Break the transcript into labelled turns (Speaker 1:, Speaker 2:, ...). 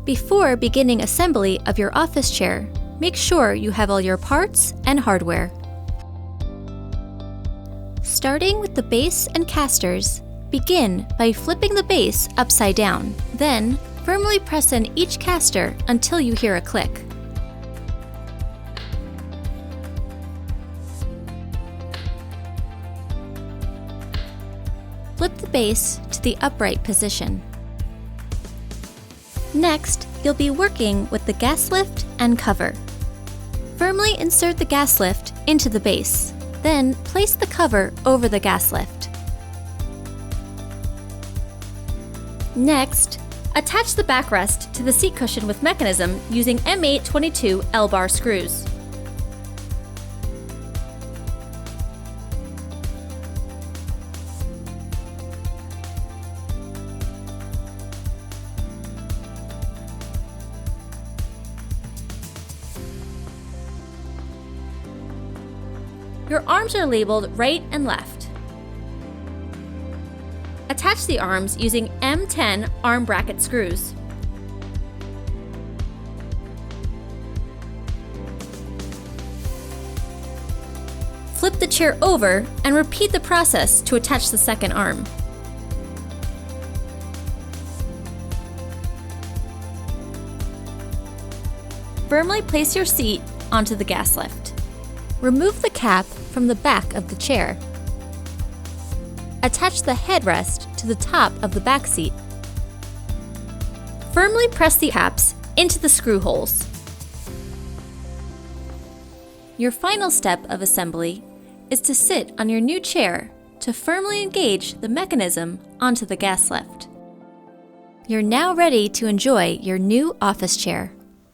Speaker 1: Before beginning assembly of your office chair, make sure you have all your parts and hardware. Starting with the base and casters, begin by flipping the base upside down. Then, firmly press in each caster until you hear a click. Flip the base to the upright position. Next, you'll be working with the gas lift and cover. Firmly insert the gas lift into the base. Then, place the cover over the gas lift. Next, attach the backrest to the seat cushion with mechanism using M822 L-bar screws. Your arms are labeled right and left. Attach the arms using M10 arm bracket screws. Flip the chair over and repeat the process to attach the second arm. Firmly place your seat onto the gas lift. Remove the cap from the back of the chair. Attach the headrest to the top of the back seat. Firmly press the caps into the screw holes. Your final step of assembly is to sit on your new chair to firmly engage the mechanism onto the gas lift. You're now ready to enjoy your new office chair.